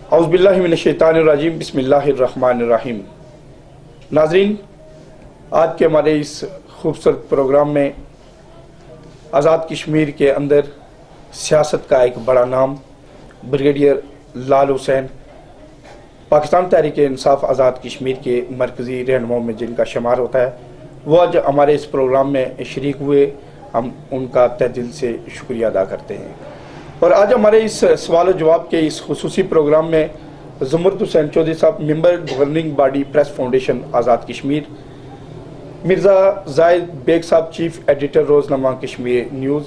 औज़ुबिल्लाहि मिनश्शैतानिर्रजीम बिस्मिल्लाहिर्रहमानिर्रहीम। नाज़रीन, आज के हमारे इस खूबसूरत प्रोग्राम में आज़ाद कश्मीर के अंदर सियासत का एक बड़ा नाम ब्रिगेडियर लाल हुसैन, पाकिस्तान तहरीक इंसाफ आज़ाद कश्मीर के मरकज़ी रहनुमाओं में जिनका शुमार होता है, वो आज हमारे इस प्रोग्राम में शरीक हुए। हम उनका तहे दिल से शुक्रिया अदा करते हैं। और आज हमारे इस सवाल जवाब के इस खुसूसी प्रोग्राम में ज़ुमरत हुसैन चौधरी साहब, member governing body press foundation Azad Kashmir, Mirza Zahid Baig साहब, chief editor Roznama Kashmir news,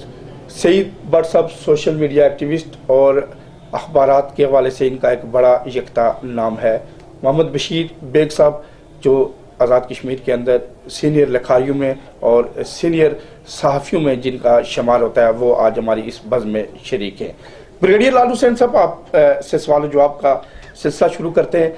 Saeed Bhatt साहब सोशल मीडिया एक्टिविस्ट और अखबारात के हवाले से इनका एक बड़ा यकता नाम है, मोहम्मद बशीर बेग साहब जो आज़ाद कश्मीर के अंदर सीनियर लिखारियों में और सीनियर सहाफ़ियों में जिनका शुमार होता है, वो आज हमारी इस बज़ में शरीक हैं। ब्रिगेडियर लाल हुसैन साहब, आप से सवाल जवाब का सिलसिला शुरू करते हैं।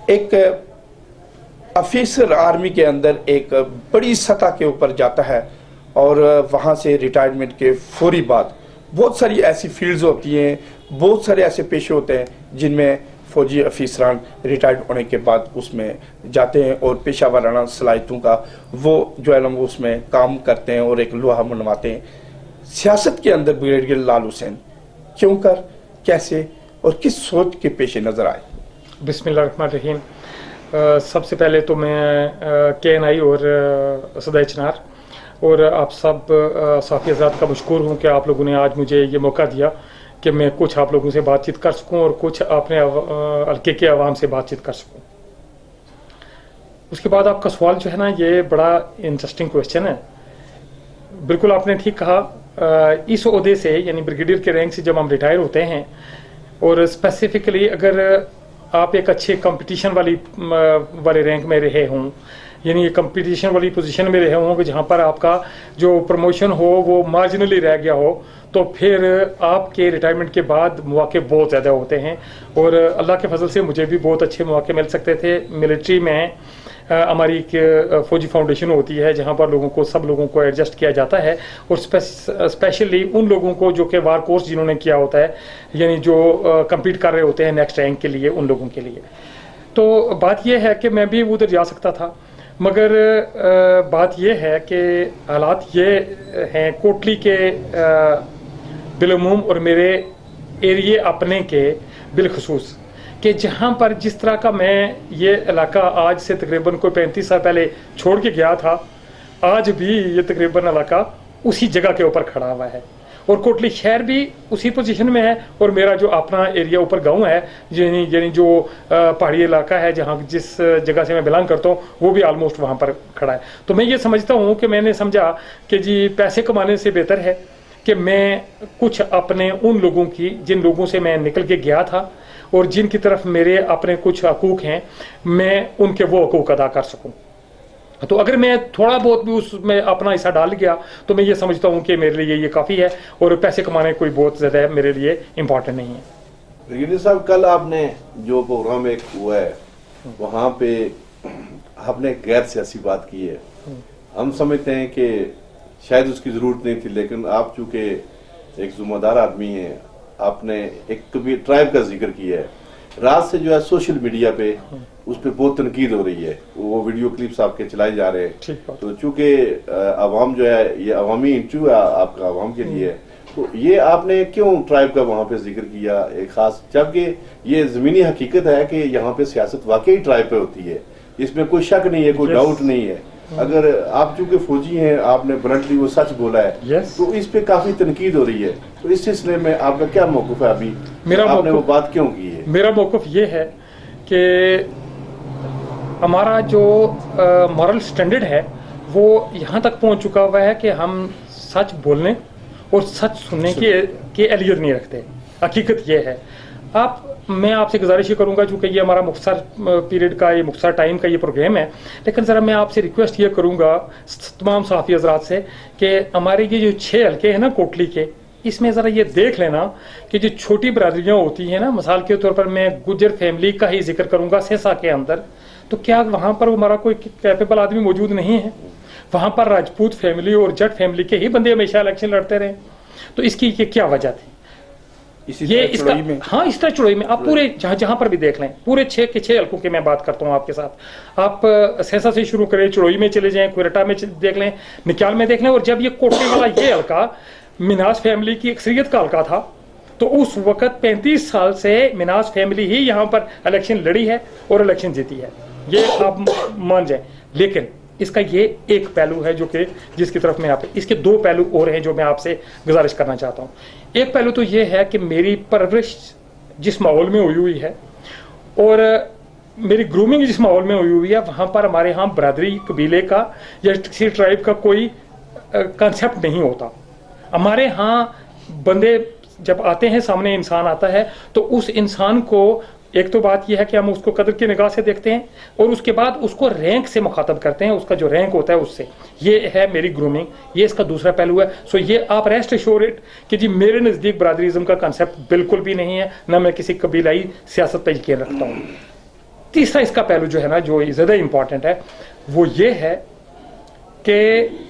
एक ऑफिसर आर्मी के अंदर एक बड़ी सतह के ऊपर जाता है और वहाँ से रिटायरमेंट के फौरी बाद बहुत सारी ऐसी फील्ड्स होती हैं, बहुत सारे ऐसे पेशे होते हैं जिनमें फ़ौजी अफिसरान रिटायर्ड होने के बाद उसमें जाते हैं और पेशा वाराना सलाहियतों का वो जो है ना वो उसमें काम करते हैं और एक लोहा मनवाते हैं। सियासत के अंदर ब्रिगेडियर लाल हुसैन क्यों कर, कैसे और किस सोच के पेशे नज़र आए? बिस्मिल्लाहिर्रहमानिर्रहीम। सबसे पहले तो मैं KNI और सदाए चिनार और आप सब साफ़ी हज़रात का मशकूर हूँ कि आप लोगों ने आज मुझे ये मौका दिया कि मैं कुछ आप लोगों से बातचीत कर सकूं और कुछ अपने हल्के के आवाम से बातचीत कर सकूं। उसके बाद आपका सवाल जो है ना, ये बड़ा इंटरेस्टिंग क्वेश्चन है। बिल्कुल आपने ठीक कहा। इस ओहदे से यानी ब्रिगेडियर के रैंक से जब हम रिटायर होते हैं और स्पेसिफिकली अगर आप एक अच्छे कंपटीशन वाले रैंक में रहे हों, यानी कंपटीशन वाली पोजीशन में रहे हों कि जहाँ पर आपका जो प्रमोशन हो वो मार्जिनली रह गया हो, तो फिर आपके रिटायरमेंट के बाद मौके बहुत ज़्यादा होते हैं। और अल्लाह के फजल से मुझे भी बहुत अच्छे मौके मिल सकते थे। मिलिट्री में हमारी एक फ़ौजी फाउंडेशन होती है जहाँ पर सब लोगों को एडजस्ट किया जाता है और स्पेशली उन लोगों को जो कि वार कोर्स जिन्होंने किया होता है, यानी जो कम्पीट कर रहे होते हैं नेक्स्ट रैंक के लिए, उन लोगों के लिए। तो बात यह है कि मैं भी उधर जा सकता था, मगर बात यह है कि हालात ये हैं कोटली के बिलमूम और मेरे एरिए अपने के बिलखसूस कि जहाँ पर जिस तरह का मैं ये इलाका आज से तकरीबन कोई 35 साल पहले छोड़ के गया था, आज भी ये तकरीबन इलाका उसी जगह के ऊपर खड़ा हुआ है और कोटली शहर भी उसी पोजीशन में है और मेरा जो अपना एरिया ऊपर गांव है, यानी जो पहाड़ी इलाका है जहाँ जिस जगह से मैं बिलोंग करता हूँ, वो भी ऑलमोस्ट वहाँ पर खड़ा है। तो मैं ये समझता हूँ कि मैंने समझा कि जी पैसे कमाने से बेहतर है कि मैं कुछ अपने उन लोगों की, जिन लोगों से मैं निकल के गया था और जिनकी तरफ मेरे अपने कुछ हकूक़ हैं, मैं उनके वो हकूक़ अदा कर सकूँ। तो अगर मैं थोड़ा बहुत भी उसमें अपना हिस्सा डाल गया तो मैं ये समझता हूँ कि मेरे लिए ये काफ़ी है और पैसे कमाने कोई बहुत ज़्यादा मेरे लिए इम्पॉर्टेंट नहीं है। ब्रिगेडियर साहब, कल आपने जो प्रोग्राम एक हुआ है वहाँ पे आपने गैर सियासी बात की है। हम समझते हैं कि शायद उसकी ज़रूरत नहीं थी, लेकिन आप चूँकि एक ज़िम्मेदार आदमी हैं, आपने एक कभी ट्राइब का जिक्र किया है। रात से जो है सोशल मीडिया पे उस पर बहुत तनकीद हो रही है, वो वीडियो क्लिप्स आपके चलाए जा रहे हैं। तो चूंकि अवाम जो है, ये अवामी इंटरव्यू है आपका अवाम के लिए, तो ये आपने क्यों ट्राइब का वहाँ पे जिक्र किया एक खास, जबकि ये जमीनी हकीकत है कि यहाँ पे सियासत वाकई ट्राइब पे होती है, इसमें कोई शक नहीं है, कोई डाउट नहीं है। अगर आप चूंकि फौजी हैं, आपने ब्लंटली वो सच बोला है, तो इस पे काफी तनकीद हो रही है। तो इस सिलसिले में आपका क्या मौक़िफ़ है अभी? आपने वो बात क्यों की है? मेरा मौक़िफ़ ये है कि हमारा जो मॉरल स्टैंडर्ड है वो यहाँ तक पहुँच चुका हुआ है कि हम सच बोलने और सच सुनने की एहलियत नहीं रखते। हकीकत ये है। मैं आपसे गुजारिश ये करूँगा, चूँकि ये हमारा मुख्तसर पीरियड का, ये मुख्तसर टाइम का ये प्रोग्राम है, लेकिन ज़रा मैं आपसे रिक्वेस्ट ये करूँगा तमाम सहाफ़ी हज़रात से कि हमारे ये जो 6 हल्के हैं ना कोटली के, इसमें ज़रा ये देख लेना कि जो छोटी बरादरियाँ होती हैं ना, मिसाल के तौर पर मैं गुज्जर फैमिली का ही जिक्र करूँगा सेसा के अंदर, तो क्या वहाँ पर हमारा कोई कैपेबल आदमी मौजूद नहीं है? वहाँ पर राजपूत फैमिली और जट फैमिली के ही बंदे हमेशा इलेक्शन लड़ते रहे, तो इसकी क्या वजह थी? इसी ये तरह इसका चुड़ोई में। हाँ, इस तरह चुड़ोई में आप पूरे जहां पर भी देख लें, पूरे 6 के 6 हलकों की मैं बात करता हूं आपके साथ। आप सहसा से शुरू करें, चुड़ोई में चले जाएं, कोयटा में देख लें, निक्याल में देख लें। और जब ये कोटे वाला ये हलका मिनास फैमिली की अक्सरियत का हलका था, तो उस वक्त 35 साल से मिनास फैमिली ही यहाँ पर इलेक्शन लड़ी है और इलेक्शन जीती है, ये आप मान जाए। लेकिन इसका ये एक पहलू है जो कि जिसकी तरफ मैं आप, इसके 2 पहलू और हैं जो मैं आपसे गुजारिश करना चाहता हूँ। एक पहलू तो ये है कि मेरी परवरिश जिस माहौल में हुई हुई है और मेरी ग्रूमिंग जिस माहौल में हुई हुई है, वहाँ पर हमारे यहाँ बरादरी कबीले का या किसी ट्राइब का कोई कंसेप्ट नहीं होता। हमारे यहाँ बंदे जब आते हैं, सामने इंसान आता है, तो उस इंसान को एक तो बात यह है कि हम उसको कदर की निगाह से देखते हैं और उसके बाद उसको रैंक से मुखातब करते हैं, उसका जो रैंक होता है उससे। ये है मेरी ग्रूमिंग, ये इसका दूसरा पहलू है। सो ये आप रेस्ट एश्योर्ड कि जी मेरे नज़दीक बरादरीज़म का कंसेप्ट बिल्कुल भी नहीं है, ना मैं किसी कबीलाई सियासत पर यकीन रखता हूँ। तीसरा इसका पहलू जो है ना, जो ज़्यादा इंपॉर्टेंट है, वो ये है कि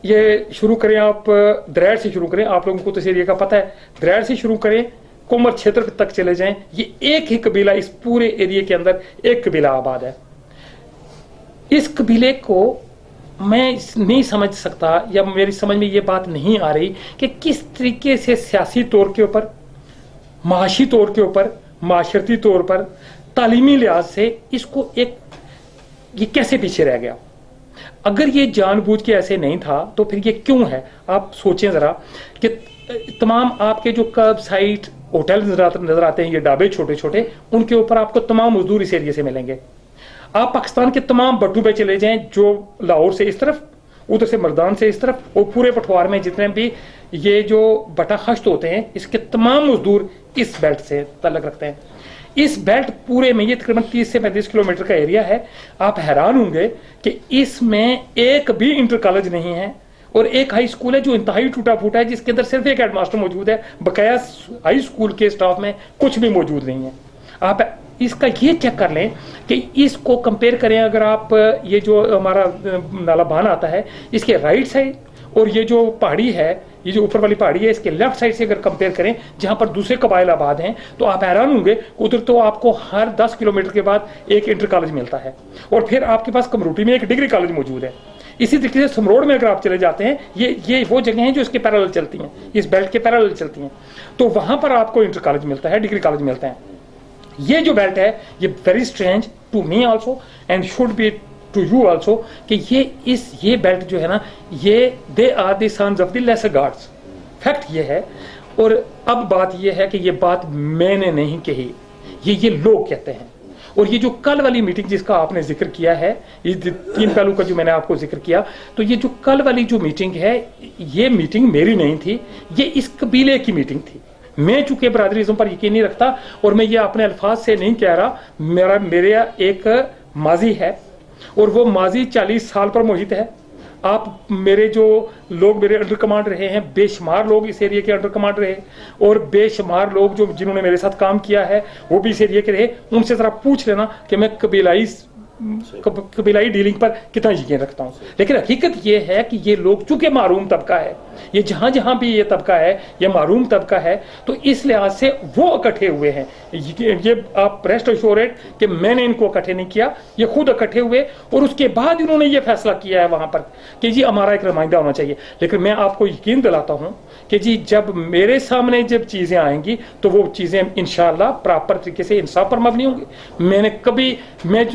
ये शुरू करें आप द्रैड़ से शुरू करें। आप लोगों को तो इस एरिया का पता है, द्रैड़ से शुरू करें, कुमर क्षेत्र तक चले जाएं, ये एक ही कबीला, इस पूरे एरिया के अंदर एक कबीला आबाद है। इस कबीले को मैं नहीं समझ सकता, या मेरी समझ में ये बात नहीं आ रही कि किस तरीके से सियासी तौर के ऊपर, माशी तौर के ऊपर, माशरती तौर पर, तालीमी लिहाज से इसको एक, ये कैसे पीछे रह गया। अगर ये जानबूझ के ऐसे नहीं था तो फिर ये क्यों है। आप सोचें ज़रा कि तमाम आपके जो कर्ब साइट होटल नजर आते हैं, ये ढाबे छोटे छोटे, उनके ऊपर आपको तमाम मजदूर इस एरिया से मिलेंगे। आप पाकिस्तान के तमाम बट्टू पे चले जाएं, जो लाहौर से इस तरफ, उधर से मर्दान से इस तरफ, और पूरे पठवार में जितने भी ये जो बटा खश्त होते हैं, इसके तमाम मजदूर इस बेल्ट से ताल्लुक रखते हैं। इस बेल्ट पूरे में ये तकरीबन 30 से 35 किलोमीटर का एरिया है। आप हैरान होंगे कि इसमें एक भी इंटर कॉलेज नहीं है और एक हाई स्कूल है जो इंतहाई टूटा फूटा है, जिसके अंदर सिर्फ एक हेडमास्टर मौजूद है। बकाया हाई स्कूल के स्टाफ में कुछ भी मौजूद नहीं है। आप इसका ये चेक कर लें कि इसको कंपेयर करें, अगर आप ये जो हमारा नाला बान आता है, इसके राइट साइड और ये जो पहाड़ी है, ये जो ऊपर वाली पहाड़ी है, इसके लेफ्ट साइड से अगर कंपेयर करें जहां पर दूसरे कबाइल आबाद हैं, तो आप हैरान होंगे। उधर तो आपको हर 10 किलोमीटर के बाद एक इंटर कॉलेज मिलता है और फिर आपके पास कमरूटी में एक डिग्री कॉलेज मौजूद है। इसी तरीके से समरोड़ में अगर आप चले जाते हैं, ये वो जगह हैं जो इसके पैरेलल चलती हैं, इस बेल्ट के पैरेलल चलती हैं, तो वहां पर आपको इंटर कॉलेज मिलता है, डिग्री कॉलेज मिलते हैं। ये जो बेल्ट है, ये very strange to me also and should be to you also, कि ये बेल्ट जो है ना, ये they are the sons of the lesser gods. Fact ये है। और अब बात ये है कि ये बात मैंने नहीं कही, ये लोग कहते हैं। और ये जो कल वाली मीटिंग जिसका आपने जिक्र किया है, ये 3 पहलू का जो मैंने आपको जिक्र किया, तो ये जो कल वाली जो मीटिंग है, ये मीटिंग मेरी नहीं थी, ये इस कबीले की मीटिंग थी। मैं चूंकि बरादरीज़म पर यकीन नहीं रखता और मैं ये अपने अल्फाज से नहीं कह रहा, मेरा एक माजी है और वो माजी 40 साल पर मोहित है। आप मेरे जो लोग मेरे अंडर कमांड रहे हैं, बेशुमार लोग इस एरिया के अंडर कमांड रहे और बेशुमार लोग जो जिन्होंने मेरे साथ काम किया है वो भी इस एरिया के रहे। उनसे ज़रा पूछ लेना कि मैं कबीलाई डीलिंग पर कितना यकीन रखता हूँ। लेकिन हकीकत ये है कि ये लोग चूंकि मारूम तबका है, ये जहाँ जहाँ भी ये तबका है, ये मारूम तबका है, तो इस लिहाज से वो इकट्ठे हुए हैं। ये आप रेस्ट एश्योर्ड कि मैंने इनको इकट्ठे नहीं किया, ये खुद इकट्ठे हुए और उसके बाद इन्होंने ये फैसला किया है वहाँ पर कि जी हमारा एक नुमाइंदा होना चाहिए। लेकिन मैं आपको यकीन दिलाता हूँ कि जी जब मेरे सामने जब चीज़ें आएंगी तो वो चीज़ें इंशाअल्लाह प्रॉपर तरीके से इंसाफ पर मबनी होंगी। मैंने कभी, मैं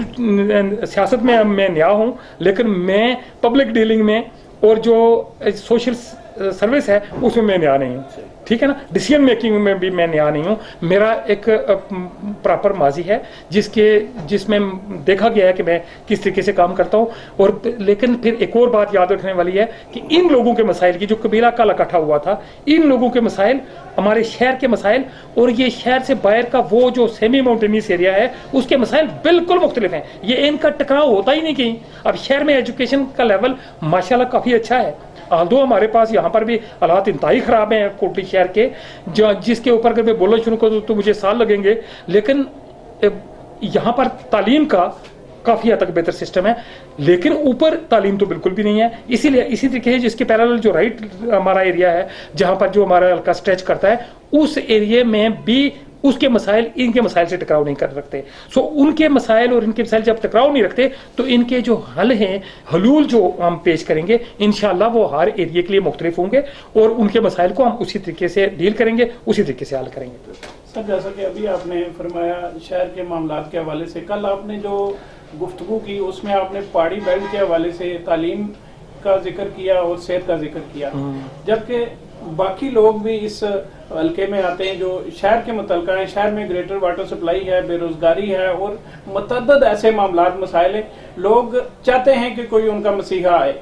सियासत में मैं नया हूँ, लेकिन मैं पब्लिक डीलिंग में और जो सोशल सर्विस है उसमें मैं नया नहीं हूँ, ठीक है ना। डिसीजन मेकिंग में भी मैं नया नहीं हूँ। मेरा एक प्रॉपर माजी है जिसमें देखा गया है कि मैं किस तरीके से काम करता हूँ। और लेकिन फिर एक और बात याद रखने वाली है कि इन लोगों के मसाइल की, जो कबीला कल इकट्ठा हुआ था, इन लोगों के मसाइल हमारे शहर के मसाइल और ये शहर से बाहर का वो जो सेमी माउंटेनियस एरिया है उसके मसाइल बिल्कुल मुख्तलिफ हैं। ये इनका टकराव होता ही नहीं कहीं। अब शहर में एजुकेशन का लेवल माशाल्लाह काफ़ी अच्छा है, आल्दो हमारे पास यहाँ पर भी हालात इंतहाई ख़राब हैं कोटली शहर के, जिसके ऊपर अगर मैं बोलना शुरू करूँ तो मुझे साल लगेंगे। लेकिन यहाँ पर तालीम का काफ़ी हद तक बेहतर सिस्टम है, लेकिन ऊपर तालीम तो बिल्कुल भी नहीं है। इसीलिए इसी तरीके से जिसके पैरेलल जो राइट हमारा एरिया है, जहाँ पर जो हमारा हल्का स्ट्रेच करता है, उस एरिया में भी उसके मसाइल इनके मसाइल से टकराव नहीं कर रखते। सो उनके मसाइल और इनके मसाइल जब टकराव नहीं रखते तो इनके जो हल हैं, हलूल जो हम पेश करेंगे, इंशाल्लाह वो हर एरिया के लिए मुख्तलिफ होंगे और उनके मसाइल को हम उसी तरीके से डील करेंगे, उसी तरीके से हल करेंगे। सर, जैसा कि अभी आपने फरमाया शहर के मामलात के हवाले से, कल आपने जो गुफ्तगू की उसमें आपने पहाड़ी बेल्ट के हवाले से तालीम का जिक्र किया और सेहत का जिक्र किया, जबकि बाकी लोग भी इस हल्के में आते हैं जो शहर के मुतल्लिक़ हैं। शहर में ग्रेटर वाटर सप्लाई है, बेरोजगारी है और मुतअद्दिद ऐसे मामलात मसाइल हैं। लोग चाहते हैं कि कोई उनका मसीहा आए,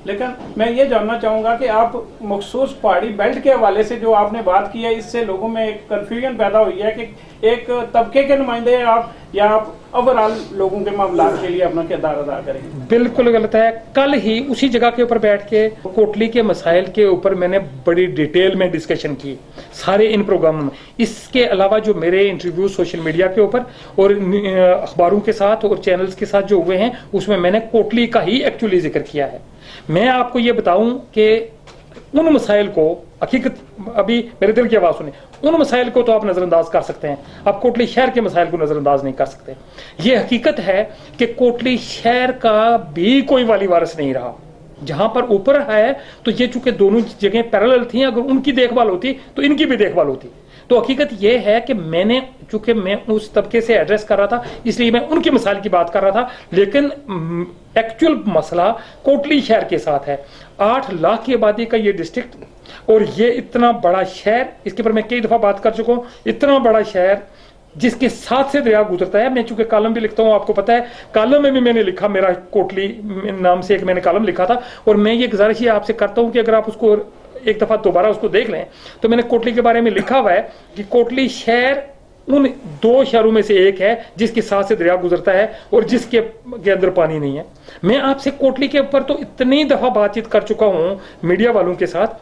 लेकिन मैं ये जानना चाहूँगा कि आप मखसूस पहाड़ी बेल्ट के हवाले से जो आपने बात की है, इससे लोगों में एक कन्फ्यूजन पैदा हुई है कि एक तबके के नुमाइंदे हैं आप या आप ओवरऑल लोगों के मामलात के लिए अपना किरदार अदा करेंगे। बिल्कुल गलत है। कल ही उसी जगह के ऊपर बैठ के कोटली के मसाइल के ऊपर मैंने बड़ी डिटेल में डिस्कशन की सारे इन प्रोग्रामों में। इसके अलावा जो मेरे इंटरव्यू सोशल मीडिया के ऊपर और अखबारों के साथ और चैनल्स के साथ जो हुए हैं, उसमें मैंने कोटली का ही एक्चुअली जिक्र किया है। मैं आपको ये बताऊं कि उन मसाइल को, हकीकत अभी मेरे दिल की आवाज़ सुने, उन मसाइल को तो आप नज़रअंदाज कर सकते हैं, आप कोटली शहर के मसाइल को नज़रअंदाज नहीं कर सकते। ये हकीकत है कि कोटली शहर का भी कोई वाली वारिस नहीं रहा। जहां पर ऊपर है तो ये चूंकि दोनों जगह पैरेलल थी, अगर उनकी देखभाल होती तो इनकी भी देखभाल होती। तो हकीकत यह है कि मैंने, चूंकि मैं उस तबके से एड्रेस कर रहा था, इसलिए मैं उनके मसाइल की बात कर रहा था, लेकिन एक्चुअल मसला कोटली शहर के साथ है। 8 लाख की आबादी का ये डिस्ट्रिक्ट और ये इतना बड़ा शहर, इसके ऊपर मैं कई दफ़ा बात कर चुका हूँ, इतना बड़ा शहर जिसके साथ से दरिया गुजरता है। मैं चूंकि कॉलम भी लिखता हूँ, आपको पता है, कॉलम में भी मैंने लिखा, मेरा कोटली नाम से एक मैंने कॉलम लिखा था, और मैं ये गुजारिश ही आपसे करता हूँ कि अगर आप उसको एक दफ़ा दोबारा उसको देख लें, तो मैंने कोटली के बारे में लिखा हुआ है कि कोटली शहर उन 2 शहरों में से एक है जिसके साथ से दरिया गुजरता है और जिसके अंदर पानी नहीं है। मैं आपसे कोटली के ऊपर तो इतनी दफ़ा बातचीत कर चुका हूँ मीडिया वालों के साथ।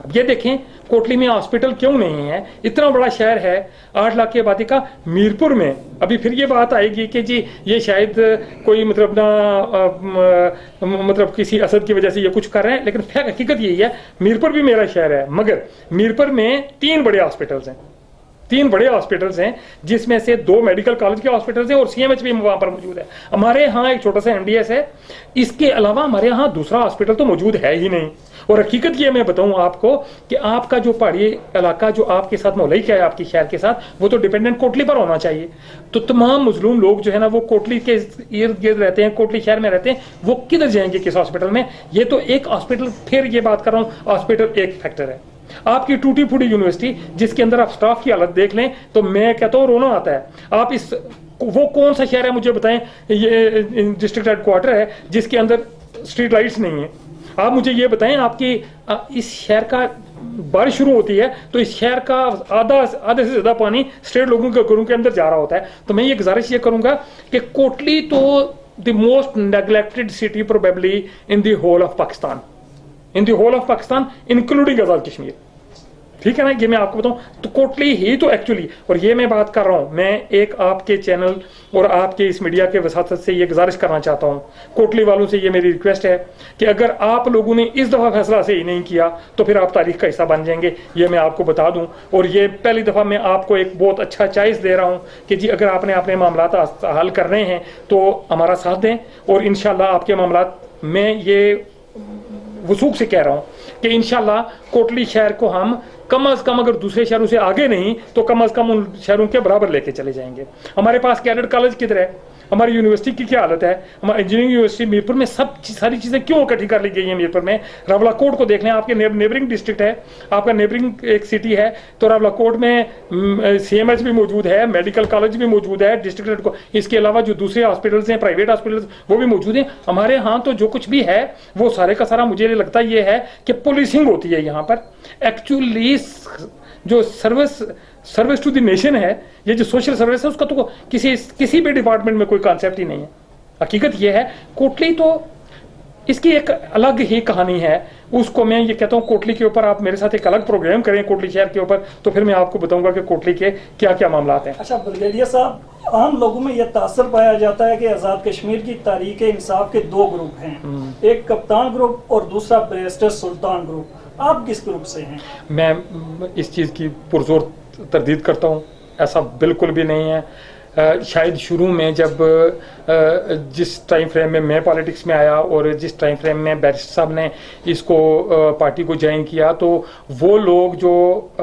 अब ये देखें कोटली में हॉस्पिटल क्यों नहीं है, इतना बड़ा शहर है 8 लाख की आबादी का। मीरपुर में अभी फिर ये बात आएगी कि जी ये शायद कोई मतलब मतलब किसी असद की वजह से ये कुछ कर रहे हैं, लेकिन हकीकत यही है, मीरपुर भी मेरा शहर है, मगर मीरपुर में 3 बड़े हॉस्पिटल्स हैं, 3 बड़े हॉस्पिटल्स हैं, जिसमें से 2 मेडिकल कॉलेज के हॉस्पिटल्स हैं और सीएमएच भी वहां पर मौजूद है। हमारे यहाँ एक छोटा सा एमडीएस है, इसके अलावा हमारे यहाँ दूसरा हॉस्पिटल तो मौजूद है ही नहीं। और हकीकत ये मैं बताऊं आपको कि आपका जो पहाड़ी इलाका जो आपके साथ मोहल्ला है, आपके शहर के साथ, वो तो डिपेंडेंट कोटली पर होना चाहिए। तो तमाम मजलूम लोग जो है ना, वो कोटली के इर्द गिर्द रहते हैं, कोटली शहर में रहते हैं, वो किधर जाएंगे, किस हॉस्पिटल में? ये तो एक हॉस्पिटल, फिर ये बात कर रहा हूँ, हॉस्पिटल एक फैक्टर है। आपकी टूटी फूटी यूनिवर्सिटी जिसके अंदर आप स्टाफ की हालत देख लें तो मैं कहता हूँ रोना आता है। आप इस, वो कौन सा शहर है मुझे बताएं, ये डिस्ट्रिक्ट हेडक्वार्टर है जिसके अंदर स्ट्रीट लाइट्स नहीं है। आप मुझे ये बताएं, आपकी इस शहर का बारिश शुरू होती है तो इस शहर का आधे से ज्यादा पानी स्ट्रेट लोगों के घरों के अंदर जा रहा होता है। तो मैं ये गुजारिश ये करूंगा कि कोटली तो the most neglected city probably in the whole of Pakistan, in the whole of Pakistan including Azad Kashmir, ठीक है ना। ये मैं आपको बताऊं तो कोटली ही तो एक्चुअली, और ये मैं बात कर रहा हूं, मैं एक आपके चैनल और आपके इस मीडिया के वसातत से ये गुजारिश करना चाहता हूं, कोटली वालों से ये मेरी रिक्वेस्ट है कि अगर आप लोगों ने इस दफ़ा फैसला सही नहीं किया तो फिर आप तारीख का हिस्सा बन जाएंगे, ये मैं आपको बता दूं। और ये पहली दफ़ा मैं आपको एक बहुत अच्छा चॉइस दे रहा हूं कि जी अगर आपने अपने मामलात हल करने हैं तो हमारा साथ दें, और इंशाल्लाह आपके मामलात, मैं ये वसूख से कह रहा हूं कि इंशाल्लाह कोटली शहर को हम कम अज कम, अगर दूसरे शहरों से आगे नहीं तो कम अज कम उन शहरों के बराबर लेके चले जाएंगे। हमारे पास कैडेट कॉलेज किधर है, हमारी यूनिवर्सिटी की क्या हालत है, हमारी इंजीनियरिंग यूनिवर्सिटी मीरपुर में सारी चीज़ें क्यों इकट्ठी कर ली गई हैं। मीरपुर में रावलाकोट को देख लें, आपके नेबरिंग डिस्ट्रिक्ट है, आपका नेबरिंग एक सिटी है, तो रावलाकोट में सीएमएच भी मौजूद है, मेडिकल कॉलेज भी मौजूद है, डिस्ट्रिक्ट को, इसके अलावा जो दूसरे हॉस्पिटल्स हैं, प्राइवेट हॉस्पिटल्स, वो भी मौजूद हैं। हमारे यहाँ तो जो कुछ भी है वो सारे का सारा मुझे लगता ये है कि पुलिसिंग होती है यहाँ पर। एक्चुअली जो सर्विस टू द नेशन है, ये जो सोशल सर्विस है, उसका तो किसी भी डिपार्टमेंट में कोई कॉन्सेप्ट ही नहीं है। हकीकत ये है कोटली तो इसकी एक अलग ही कहानी है। उसको मैं ये कहता हूँ कोटली के ऊपर आप मेरे साथ एक अलग प्रोग्राम करें कोटली शहर के ऊपर, तो फिर मैं आपको बताऊंगा कि कोटली के क्या क्या मामला हैं। अच्छा ब्रिगेडियर साहब, आम लोगों में यह तासर पाया जाता है कि आज़ाद कश्मीर की तारीख इंसाफ के 2 ग्रुप हैं, एक कप्तान ग्रुप और दूसरा बैरिस्टर सुल्तान ग्रुप। आप किस ग्रुप से हैं? मैं इस चीज़ की पुरजोर तरदीद करता हूँ, ऐसा बिल्कुल भी नहीं है। शायद शुरू में जब जिस टाइम फ्रेम में मैं पॉलिटिक्स में आया और जिस टाइम फ्रेम में बैरिस्टर साहब ने इसको पार्टी को ज्वाइन किया, तो वो लोग जो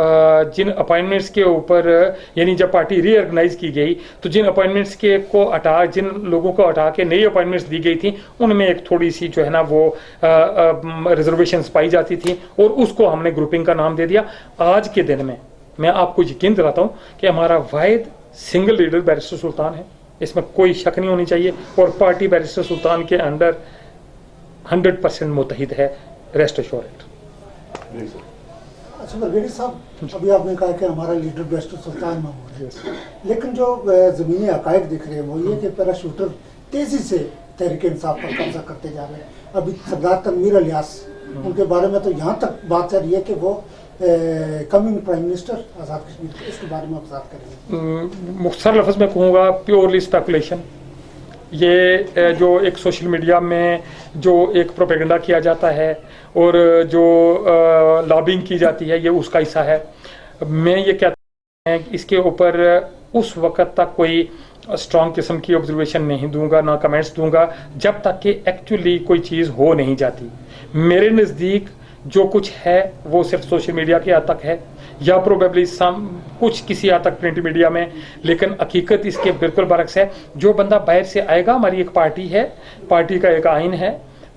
जिन अपॉइंटमेंट्स के ऊपर, यानी जब पार्टी रीऑर्गेनाइज की गई तो जिन अपॉइंटमेंट्स के को हटा, जिन लोगों को हटा के नई अपॉइंटमेंट्स दी गई थी, उनमें एक थोड़ी सी जो है ना वो रिजर्वेशंस पाई जाती थी और उसको हमने ग्रुपिंग का नाम दे दिया। आज के दिन में मैं आपको यकीन दिलाता हूँ कि हमारा वाहिद सिंगल लीडर बैरिस्टर सुल्तान है, इसमें कोई शक नहीं होनी चाहिए, और पार्टी बैरिस्टर सुल्तान के अंडर 100% मुतहिद है, रेस्ट एश्योर्ड। अच्छा ब्रिगेडियर साहब, अभी आपने कहा कि हमारा लीडर बैरिस्टर सुल्तान महमूद है, लेकिन जो ज़मीनी हक़ाइक़ दिख रहे हैं वो ये कि पैराशूटर तेज़ी से तहरीक इंसाफ पर कब्जा करते जा रहे हैं। अभी सरदार तनवीर इलियास, उनके बारे में तो यहाँ तक बात चल रही है कि वो coming prime minister Azad Kashmir, इसके बारे में आप बात करेंगे? मुख्तसर लफ्ज़ में कहूँगा प्योरली स्पेकुलेशन। ये जो एक सोशल मीडिया में जो एक प्रोपेगेंडा किया जाता है और जो लॉबिंग की जाती है, ये उसका हिस्सा है। मैं ये कहता हूँ इसके ऊपर उस वक़्त तक कोई स्ट्रॉन्ग किस्म की ऑब्जर्वेशन नहीं दूंगा, ना कमेंट्स दूंगा, जब तक कि एक्चुअली कोई चीज़ हो नहीं जाती। मेरे नज़दीक जो कुछ है वो सिर्फ सोशल मीडिया के हद तक है, या प्रोबेबली कुछ किसी हद तक प्रिंट मीडिया में, लेकिन हकीकत इसके बिल्कुल बरक्स है। जो बंदा बाहर से आएगा, हमारी एक पार्टी है, पार्टी का एक आइन है,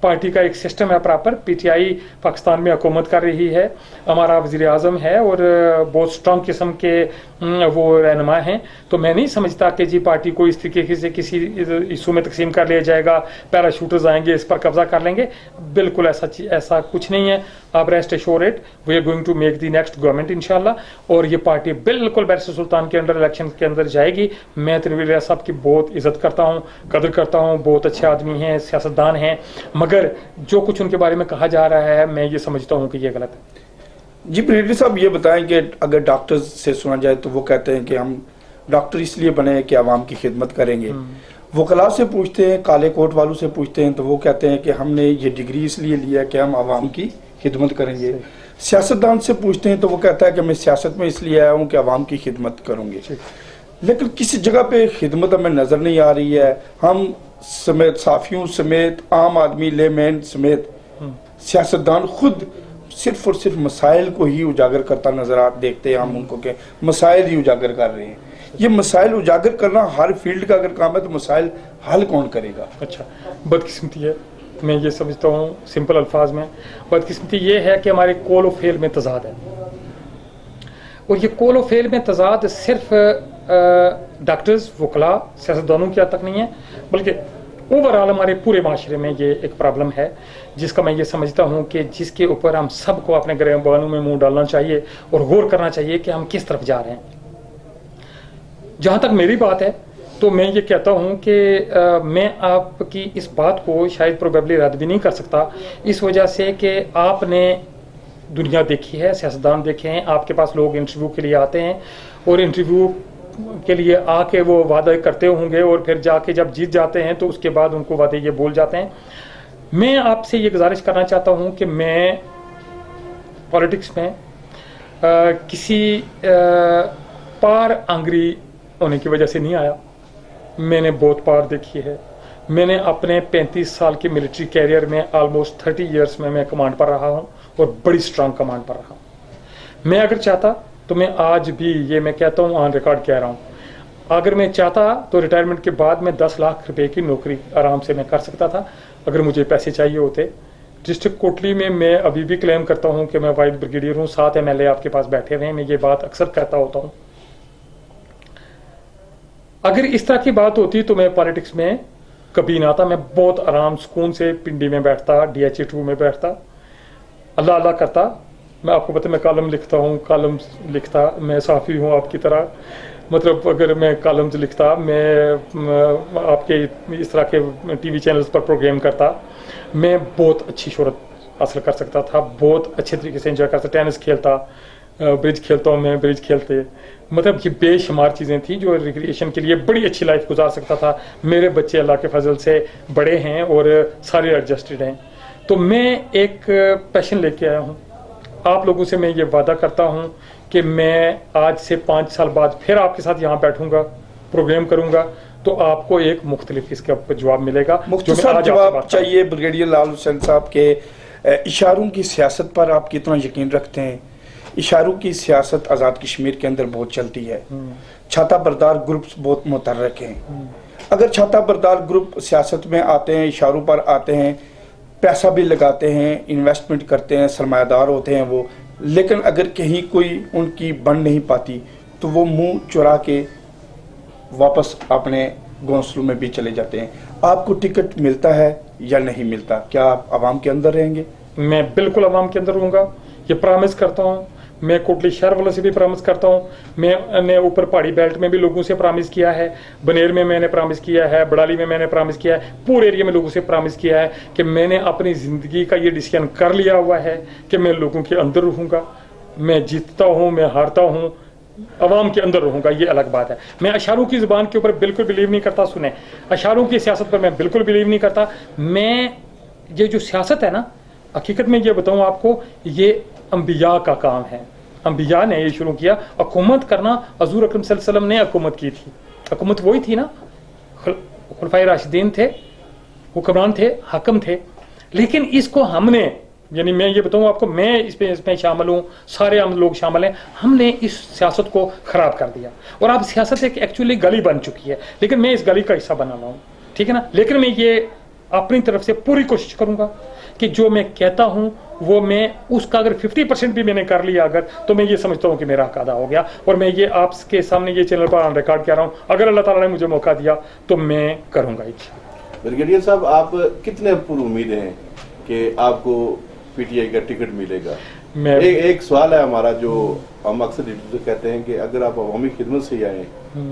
पार्टी का एक सिस्टम है प्रॉपर। पीटीआई पाकिस्तान में हुकूमत कर रही है, हमारा वज़ीर आज़म है और बहुत स्ट्रॉन्ग किस्म के वो रहनुमा हैं। तो मैं नहीं समझता कि जी पार्टी को इस तरीके से किसी इशू में तकसीम कर लिया जाएगा, पैराशूटर्स आएंगे इस पर कब्जा कर लेंगे, बिल्कुल ऐसा कुछ नहीं है। आप rest assured, we are going to make the next government इंशाल्लाह, और ये पार्टी बिल्कुल बैरिस्टर सुल्तान के अंडर इलेक्शन के अंदर जाएगी। मैं तनवीर इलियास साहब की बहुत इज्जत करता हूँ, कदर करता हूँ, बहुत अच्छे आदमी हैं, सियासतदान हैं, मगर जो कुछ उनके बारे में कहा जा रहा है मैं ये समझता हूँ कि ये गलत है। जी ब्रिगेडियर साहब, ये बताएं कि अगर डॉक्टर्स से सुना जाए तो वो कहते हैं कि हम डॉक्टर इसलिए बने कि आवाम की खिदमत करेंगे। वकला से पूछते हैं, काले कोट वालों से पूछते हैं तो वो कहते हैं कि हमने ये डिग्री इसलिए लिया कि हम आवाम की खिदमत करेंगे। सियासतदान से पूछते हैं तो वो कहता है कि मैं सियासत में इसलिए आया हूँ कि आवाम की खिदमत करूँगी। लेकिन किसी जगह पे खिदमत हमें नज़र नहीं आ रही है। हम समेत, साफियों समेत, आम आदमी लेमैन समेत सियासतदान खुद सिर्फ और सिर्फ मसाइल को ही उजागर करता नजर देखते हैं हम उनको के मसाइल ही उजागर कर रहे हैं। ये मसाइल उजागर करना हर फील्ड का अगर काम है तो मसाइल हल कौन करेगा? अच्छा, बदकिस्मती है, मैं ये समझता हूँ सिंपल अल्फाज में, बदकिस्मती ये है कि हमारे कोल और फेल में तजाद है, और ये कोल और फेल में तजाद सिर्फ डॉक्टर्स, वकला, सियासतदानों की हद तक नहीं है, बल्कि ओवरऑल हमारे पूरे माशरे में ये एक प्रॉब्लम है, जिसका मैं ये समझता हूँ कि जिसके ऊपर हम सबको अपने गिरबानों में मुंह डालना चाहिए और गौर करना चाहिए कि हम किस तरफ जा रहे हैं। जहाँ तक मेरी बात है तो मैं ये कहता हूँ कि मैं आपकी इस बात को शायद प्रोबेबली रद्द भी नहीं कर सकता, इस वजह से कि आपने दुनिया देखी है, सियासतदान देखे हैं, आपके पास लोग इंटरव्यू के लिए आते हैं और इंटरव्यू के लिए आके वो वादे करते होंगे और फिर जाके जब जीत जाते हैं तो उसके बाद उनको वादे ये बोल जाते हैं। मैं आपसे ये गुजारिश करना चाहता हूँ कि मैं पॉलिटिक्स में किसी पार आंगरी होने की वजह से नहीं आया। मैंने बहुत पार देखी है। मैंने अपने 35 साल के मिलिट्री कैरियर में ऑलमोस्ट 30 इयर्स में मैं कमांड पर रहा हूँ और बड़ी स्ट्रांग कमांड पर रहा हूँ। मैं अगर चाहता तो मैं आज भी, ये मैं कहता हूँ ऑन रिकॉर्ड कह रहा हूँ, अगर मैं चाहता तो रिटायरमेंट के बाद में 10 लाख रुपए की नौकरी आराम से मैं कर सकता था अगर मुझे पैसे चाहिए होते। डिस्ट्रिक्ट कोटली में मैं अभी भी क्लेम करता हूँ कि मैं वाइट ब्रिगेडियर हूँ, 7 MLA आपके पास बैठे हुए हैं, मैं ये बात अक्सर कहता होता हूँ। अगर इस तरह की बात होती तो मैं पॉलिटिक्स में कभी ना आता। मैं बहुत आराम सुकून से पिंडी में बैठता, DHA-2 में बैठता, अल्लाह अल्लाह करता। मैं आपको पता, मैं कॉलम लिखता हूँ, कॉलम लिखता, मैं साफ़ी हूँ आपकी तरह, मतलब अगर मैं कॉलम्स लिखता, मैं आपके इस तरह के TV चैनल्स पर प्रोग्राम करता, मैं बहुत अच्छी शोहरत हासिल कर सकता था, बहुत अच्छे तरीके से एंजॉय कर सकता, टेनिस खेलता, ब्रिज खेलता हूँ मैं, ब्रिज खेलते, मतलब ये बेशुमार चीज़ें थी जो रिक्रिएशन के लिए बड़ी अच्छी लाइफ गुजार सकता था। मेरे बच्चे अल्लाह के फजल से बड़े हैं और सारे एडजस्टेड हैं। तो मैं एक पैशन लेके आया हूँ। आप लोगों से मैं ये वादा करता हूँ कि मैं आज से 5 साल बाद फिर आपके साथ यहाँ बैठूंगा, प्रोग्राम करूंगा, तो आपको एक मुख्तलिफ इसका जवाब मिलेगा। मुख्तसर जवाब चाहिए ब्रिगेडियर लाल हुसैन साहब के इशारों की सियासत पर आप कितना यकीन रखते हैं? इशारों की सियासत आज़ाद कश्मीर के अंदर बहुत चलती है, छाता बरदार ग्रुप्स बहुत मुतहर्रिक हैं। अगर छाता बरदार ग्रुप सियासत में आते हैं, इशारों पर आते हैं, पैसा भी लगाते हैं, इन्वेस्टमेंट करते हैं, सरमायादार होते हैं वो, लेकिन अगर कहीं कोई उनकी बन नहीं पाती तो वो मुंह चुरा के वापस अपने घोंसलों में भी चले जाते हैं। आपको टिकट मिलता है या नहीं मिलता? क्या आप आवाम के अंदर रहेंगे? मैं बिल्कुल आवाम के अंदर रहूँगा, ये प्रॉमिस करता हूँ। मैं कोटली शहर वालों से भी प्रॉमिस करता हूँ, मैंने ऊपर पहाड़ी बेल्ट में भी लोगों से प्रॉमिस किया है, बनेर में मैंने प्रॉमिस किया है, बड़ाली में मैंने प्रॉमिस किया है, पूरे एरिया में लोगों से प्रॉमिस किया है कि मैंने अपनी ज़िंदगी का ये डिसीजन कर लिया हुआ है कि मैं लोगों के अंदर रहूँगा। मैं जीतता हूँ, मैं हारता हूँ, अवाम के अंदर रहूँगा, ये अलग बात है। मैं अशारों की ज़ुबान के ऊपर बिल्कुल बिलीव नहीं करता। सुने, अशारों की सियासत पर मैं बिल्कुल बिलीव नहीं करता। मैं ये जो सियासत है ना, हकीकत में ये बताऊँ आपको, ये अंबिया का काम है। अंबिया ने ये शुरू किया। हुकूमत करना हजूर अकरम सल्लल्लाहु अलैहि वसल्लम ने हुकूमत की थी। हुकूमत वही थी ना, खुलफाए राशिदीन थे, हुक्मरान थे, हाकम थे। लेकिन इसको हमने, यानी मैं ये बताऊँ आपको, मैं इसमें शामिल हूँ, सारे हम लोग शामिल हैं, हमने इस सियासत को ख़राब कर दिया। और अब सियासत एक एक्चुअली गली बन चुकी है, लेकिन मैं इस गली का हिस्सा बना रहा हूँ, ठीक है ना। लेकिन मैं ये अपनी तरफ से पूरी कोशिश करूँगा कि जो मैं कहता हूँ वो मैं उसका अगर 50% भी मैंने कर लिया अगर, तो मैं ये समझता हूँ कि मेरा हक अदा हो गया। और मैं ये आपके सामने ये चैनल पर ऑन रिकॉर्ड कर रहा हूँ, अगर अल्लाह ताला ने मुझे मौका दिया तो मैं करूँगा। ब्रिगेडियर साहब, आप कितने पूरी उम्मीद हैं कि आपको पीटीआई का टिकट मिलेगा? एक सवाल है हमारा जो हम अक्सर कहते हैं कि अगर आप अवामी खिदमत से आए,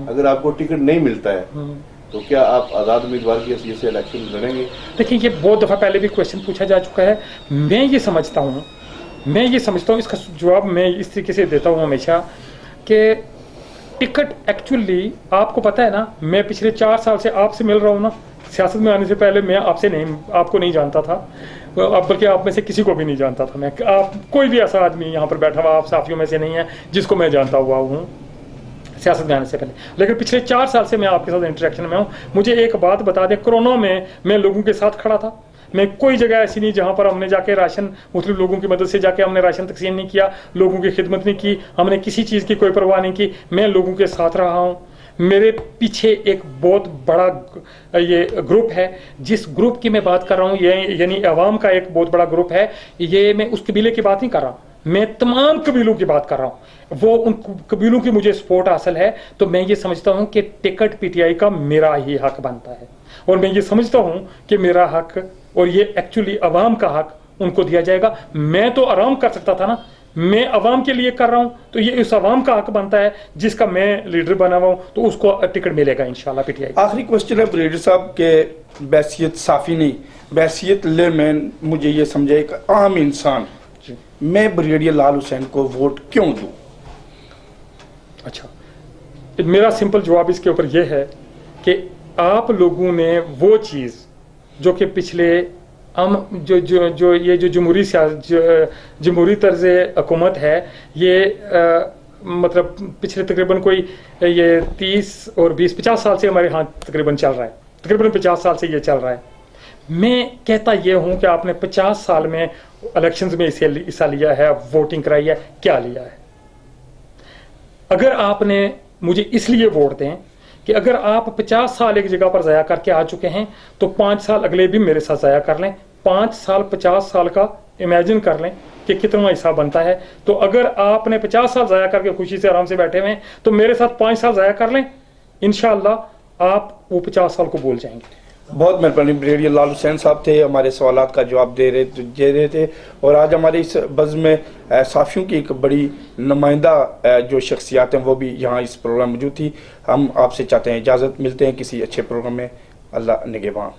अगर आपको टिकट नहीं मिलता है तो क्या आप आज़ाद उम्मीदवार की हैसियत से इलेक्शन लड़ेंगे? देखिए, ये बहुत दफ़ा पहले भी क्वेश्चन पूछा जा चुका है। मैं ये समझता हूँ इसका जवाब मैं इस तरीके से देता हूँ हमेशा कि टिकट एक्चुअली, आपको पता है ना, मैं पिछले 4 साल से आपसे मिल रहा हूँ ना। सियासत में आने से पहले मैं आपको नहीं जानता था, बल्कि आप में से किसी को भी नहीं जानता था मैं। आप कोई भी ऐसा आदमी यहाँ पर बैठा हुआ आप साथियों में से नहीं है जिसको मैं जानता हुआ हूँ सियासत में आने से पहले। लेकिन पिछले 4 साल से मैं आपके साथ इंटरेक्शन में हूँ। मुझे एक बात बता दें, कोरोना में मैं लोगों के साथ खड़ा था। मैं कोई जगह ऐसी नहीं जहाँ पर हमने जाके राशन, मुस्लिम लोगों की मदद से जाके हमने राशन तकसीम नहीं किया, लोगों की खिदमत नहीं की, हमने किसी चीज़ की कोई परवाह नहीं की। मैं लोगों के साथ रहा हूँ। मेरे पीछे एक बहुत बड़ा ये ग्रुप है, जिस ग्रुप की मैं बात कर रहा हूँ, यानी अवाम का एक बहुत बड़ा ग्रुप है। ये मैं उस कबीले की बात नहीं कर रहा, मैं तमाम कबीलों की बात कर रहा हूँ। वो उन कबीलों की मुझे सपोर्ट हासिल है। तो मैं ये समझता हूँ कि टिकट पीटीआई का मेरा ही हक बनता है, और मैं ये समझता हूँ कि मेरा हक और ये एक्चुअली अवाम का हक उनको दिया जाएगा। मैं तो आराम कर सकता था ना, मैं अवाम के लिए कर रहा हूँ, तो ये उस अवाम का हक बनता है जिसका मैं लीडर बना हुआ हूँ, तो उसको टिकट मिलेगा इंशाल्लाह पीटीआई। आखिरी क्वेश्चन है ब्रिगेडियर साहब के बैसियत साफ़ी नहीं, बैसियत लेमैन, मुझे ये समझे एक आम इंसान, मैं ब्रिगेडियर लाल हुसैन को वोट क्यों दूं? अच्छा, मेरा सिंपल जवाब इसके ऊपर यह है कि आप लोगों ने वो चीज़ जो कि पिछले हम जो ये जो जमहूरी तर्ज हुकूमत है, ये मतलब पिछले तकरीबन कोई ये 30 और 20-50 साल से हमारे यहाँ तकरीबन चल रहा है, तकरीबन 50 साल से ये चल रहा है। मैं कहता ये हूँ कि आपने 50 साल में इलेक्शंस में हिस्सा लिया है, वोटिंग कराई है, क्या लिया है? अगर आपने मुझे इसलिए वोट दें कि अगर आप 50 साल एक जगह पर ज़ाया करके आ चुके हैं तो 5 साल अगले भी मेरे साथ ज़ाया कर लें। 5 साल 50 साल का इमेजिन कर लें कि कितना हिस्सा बनता है। तो अगर आपने 50 साल ज़ाया करके खुशी से आराम से बैठे हुए हैं तो मेरे साथ 5 साल ज़ाया कर लें, इंशाअल्लाह आप वो 50 साल को भूल जाएंगे। बहुत मेहरबानी। ब्रिगेडियर लाल हुसैन साहब थे, हमारे सवालात का जवाब दे रहे थे। और आज हमारे इस बज़्म में साफियों की एक बड़ी नुमाइंदा जो शख्सियात हैं वो भी यहाँ इस प्रोग्राम में मौजूद थी। हम आपसे चाहते हैं इजाज़त, मिलते हैं किसी अच्छे प्रोग्राम में। अल्लाह निगहबान।